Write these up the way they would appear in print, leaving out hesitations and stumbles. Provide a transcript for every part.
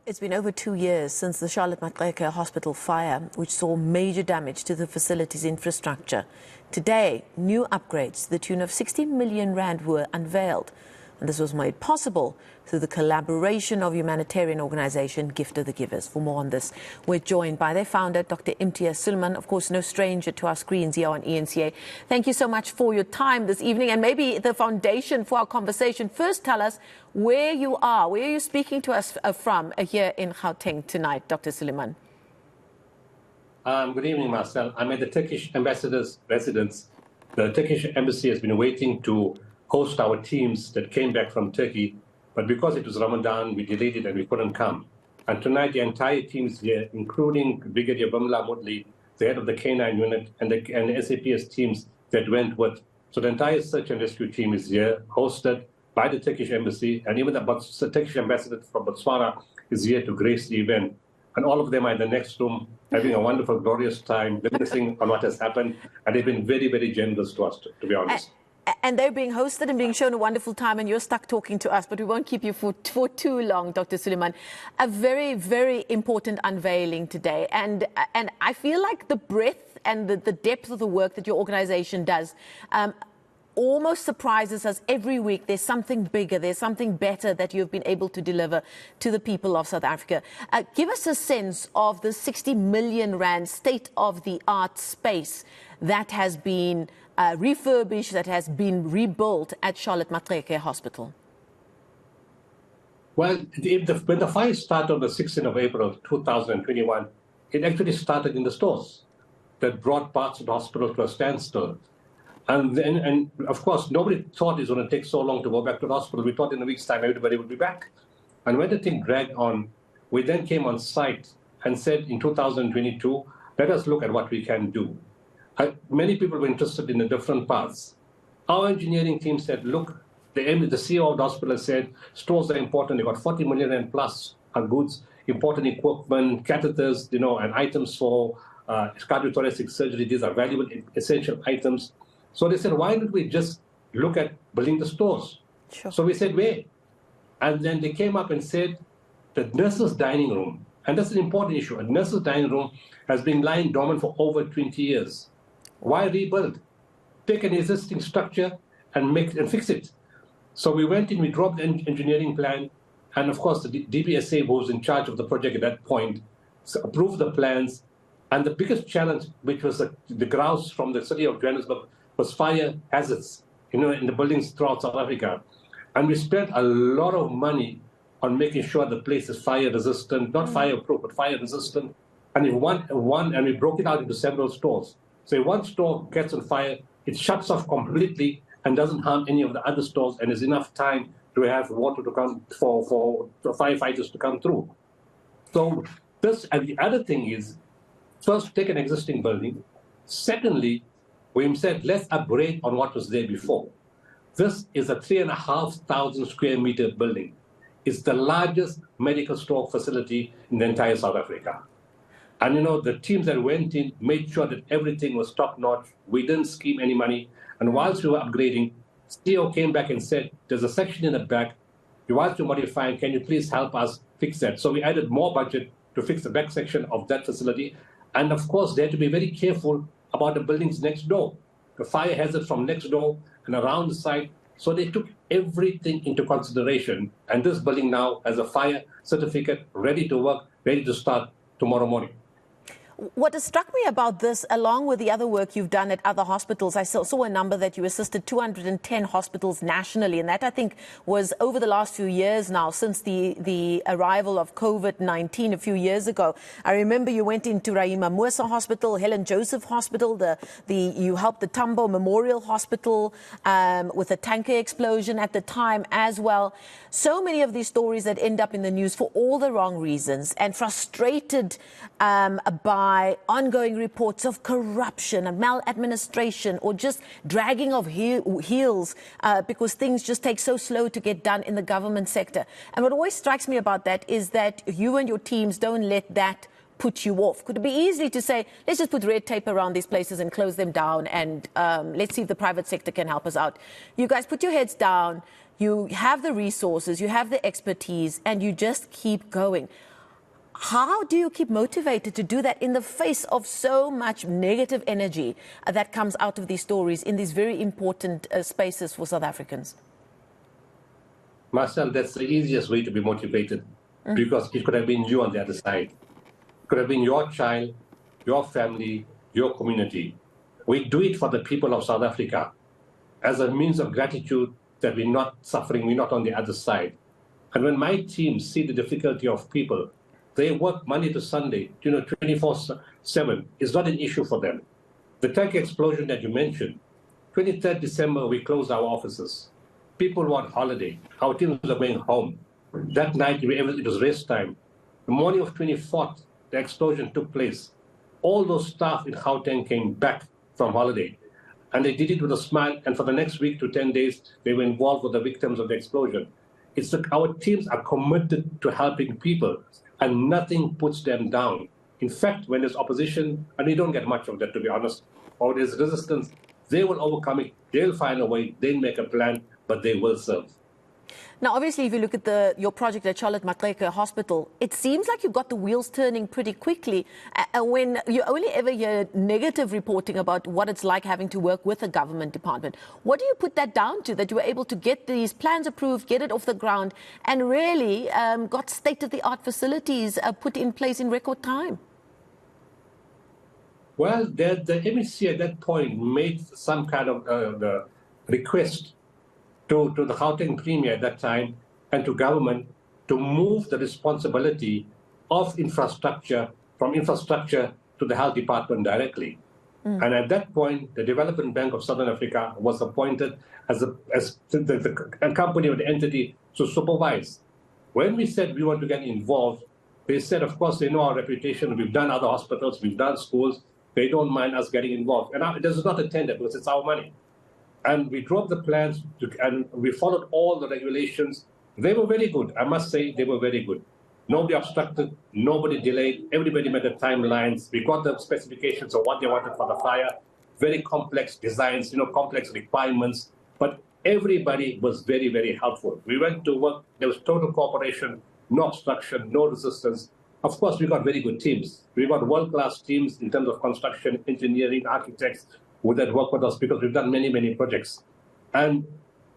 It's been over 2 years since the Charlotte Maxeke Hospital fire, which saw major damage to the facility's infrastructure. Today, new upgrades to the tune of 60 million rand were unveiled. And this was made possible through the collaboration of humanitarian organization Gift of the Givers. For more on this, we're joined by their founder, Dr Imtiaz Sooliman, of course, no stranger to our screens here on eNCA. Thank you so much for your time this evening, and maybe the foundation for our conversation. First, tell us where you are. Where are you speaking to us from here in Gauteng tonight, Dr Sooliman? Good evening, Marcel. I'm at the Turkish ambassador's residence. The Turkish embassy has been waiting to host our teams that came back from Turkey, but because it was Ramadan, we delayed it and we couldn't come. And tonight, the entire team is here, including Brigadier Bamla Mudli, the head of the K9 unit, and the SAPS teams that went with. So the entire search and rescue team is here, hosted by the Turkish embassy, and even the Turkish ambassador from Botswana is here to grace the event. And all of them are in the next room, having a wonderful, glorious time, reminiscing on what has happened. And they've been very, very generous to us, to be honest. And they're being hosted and being shown a wonderful time, and you're stuck talking to us, but we won't keep you for too long, Dr. Sooliman. A very, very important unveiling today. And I feel like the breadth and the depth of the work that your organization does almost surprises us every week. There's something bigger, there's something better that you've been able to deliver to the people of South Africa. Give us a sense of the 60 million rand state-of-the-art space that has been refurbished, that has been rebuilt at Charlotte Maxeke Hospital. Well, when the fire started on the 16th of April 2021, it actually started in the stores that brought parts of the hospital to a standstill. And of course, nobody thought it was going to take so long to go back to the hospital. We thought in a week's time everybody would be back. And when the thing dragged on, we then came on site and said in 2022, let us look at what we can do. Many people were interested in the different paths. Our engineering team said, look, the CEO of the hospital said, stores are important. They got 40 million and plus on goods, important equipment, catheters, and items for cardiothoracic surgery. These are valuable, essential items. So they said, why don't we just look at building the stores? Sure. So we said, where? And then they came up and said, the nurses' dining room, and that's an important issue. A nurses' dining room has been lying dormant for over 20 years. Why rebuild? Take an existing structure and fix it. So we went in, we dropped the engineering plan, and of course the DBSA, who was in charge of the project at that point, approved the plans. And the biggest challenge, which was the grouse from the city of Johannesburg, was fire hazards, in the buildings throughout South Africa. And we spent a lot of money on making sure the place is fire resistant, not fireproof, but fire resistant. And we broke it out into several stores. So if one store gets on fire, it shuts off completely and doesn't harm any of the other stores, and there's enough time to have water to come for firefighters to come through. So this, and the other thing is, first, take an existing building. Secondly, we said, let's upgrade on what was there before. This is a 3,500 square meter building. It's the largest medical store facility in the entire South Africa. And the teams that went in made sure that everything was top notch. We didn't scheme any money. And whilst we were upgrading, CEO came back and said, there's a section in the back. Whilst you're modifying, can you please help us fix that? So we added more budget to fix the back section of that facility. And of course, they had to be very careful about the buildings next door, the fire hazard from next door and around the site. So they took everything into consideration. And this building now has a fire certificate, ready to work, ready to start tomorrow morning. What has struck me about this, along with the other work you've done at other hospitals, I saw a number that you assisted 210 hospitals nationally, and that I think was over the last few years now, since the arrival of COVID-19 a few years ago. I remember you went into Rahima Moosa Hospital, Helen Joseph Hospital, you helped the Tambo Memorial Hospital with a tanker explosion at the time as well. So many of these stories that end up in the news for all the wrong reasons, and frustrated by ongoing reports of corruption and maladministration, or just dragging of heels because things just take so slow to get done in the government sector. And what always strikes me about that is that you and your teams don't let that put you off. Could it be easy to say, let's just put red tape around these places and close them down, and let's see if the private sector can help us out? You guys put your heads down, you have the resources, you have the expertise, and you just keep going. How do you keep motivated to do that in the face of so much negative energy that comes out of these stories in these very important spaces for South Africans? Marcel, that's the easiest way to be motivated, because it could have been you on the other side. It could have been your child, your family, your community. We do it for the people of South Africa as a means of gratitude that we're not suffering, we're not on the other side. And when my team see the difficulty of people, they work Monday to Sunday, 24/7. It's not an issue for them. The Turkey explosion that you mentioned, 23rd December, we closed our offices. People were on holiday. Our teams were going home. That night, it was rest time. The morning of 24th, the explosion took place. All those staff in Gauteng came back from holiday, and they did it with a smile, and for the next week to 10 days, they were involved with the victims of the explosion. It's that our teams are committed to helping people, and nothing puts them down. In fact, when there's opposition, and we don't get much of that, to be honest, or there's resistance, they will overcome it, they'll find a way, they'll make a plan, but they will serve. Now, obviously, if you look at your project at Charlotte Maxeke Hospital, it seems like you've got the wheels turning pretty quickly. When you only ever hear negative reporting about what it's like having to work with a government department, what do you put that down to, that you were able to get these plans approved, get it off the ground, and really got state-of-the-art facilities put in place in record time? Well, the MEC at that point made some kind of the request to the Gauteng Premier at that time and to government to move the responsibility of infrastructure from infrastructure to the health department directly. And at that point, the Development Bank of Southern Africa was appointed as a company or the entity to supervise. When we said we want to get involved, they said, of course, they know our reputation. We've done other hospitals, we've done schools. They don't mind us getting involved. And this is not a tender because it's our money. And we dropped the plans and we followed all the regulations. They were very good. I must say they were very good. Nobody obstructed, nobody delayed, everybody met the timelines. We got the specifications of what they wanted for the fire, very complex designs, complex requirements, but everybody was very, very helpful. We went to work, there was total cooperation, no obstruction, no resistance. Of course, we got very good teams. We got world-class teams in terms of construction, engineering, architects who that work with us because we've done many, many projects. And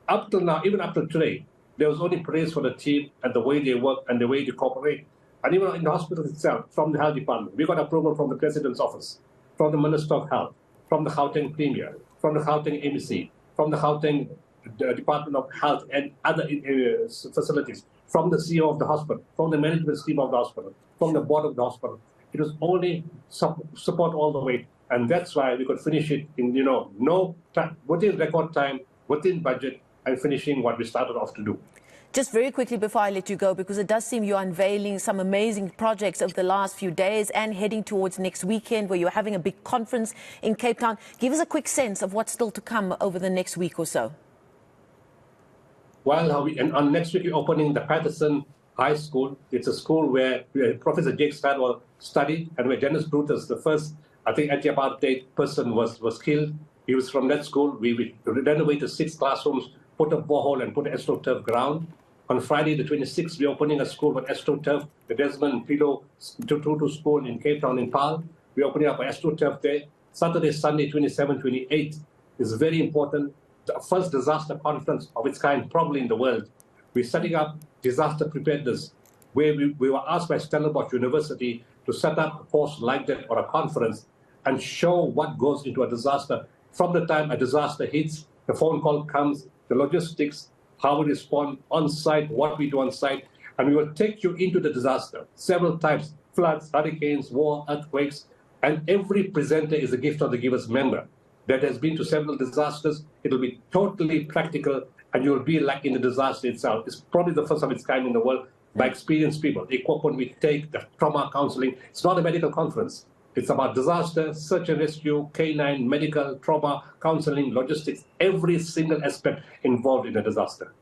up till now, even up till today, there was only praise for the team and the way they work and the way they cooperate. And even in the hospital itself, from the health department, we got approval from the president's office, from the Minister of Health, from the Gauteng Premier, from the Gauteng MEC, from the Gauteng Department of Health and other facilities, from the CEO of the hospital, from the management team of the hospital, from the board of the hospital. It was only support all the way. And that's why we could finish it in, no time, within record time, within budget, and finishing what we started off to do. Just very quickly before I let you go, because it does seem you're unveiling some amazing projects over the last few days and heading towards next weekend where you're having a big conference in Cape Town. Give us a quick sense of what's still to come over the next week or so. Well, on next week, we're opening the Patterson High School. It's a school where Professor Jake Stadwell studied and where Dennis Brutus, the first, I think, anti-apartheid person was killed. He was from that school. We renovated 6 classrooms, put a borehole and put an astroturf ground. On Friday, the 26th, we're opening a school with astroturf, the Desmond Pilo Tutu School in Cape Town in Paarl. We're opening up an astroturf there. Saturday, Sunday, 27, 28 is very important. The first disaster conference of its kind, probably in the world. We're setting up disaster preparedness, where we were asked by Stellenbosch University to set up a course like that or a conference and show what goes into a disaster. From the time a disaster hits, the phone call comes, the logistics, how we respond on site, what we do on site, and we will take you into the disaster. Several types, floods, hurricanes, war, earthquakes, and every presenter is a gift of the giver's member that has been to several disasters. It will be totally practical, and you'll be like in the disaster itself. It's probably the first of its kind in the world by experienced people. The equipment we take, the trauma counseling. It's not a medical conference. It's about disaster, search and rescue, K9, medical, trauma, counseling, logistics, every single aspect involved in a disaster.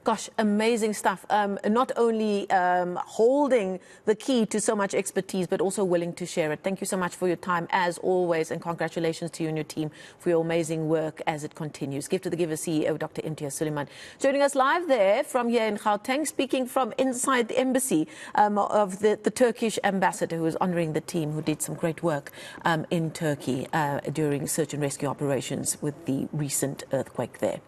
Gosh, amazing stuff. Not only holding the key to so much expertise, but also willing to share it. Thank you so much for your time, as always, and congratulations to you and your team for your amazing work as it continues. Give to the Giver CEO, Dr Imtiaz Sooliman, joining us live there from here in Gauteng, speaking from inside the embassy of the Turkish ambassador, who is honouring the team who did some great work in Turkey during search and rescue operations with the recent earthquake there.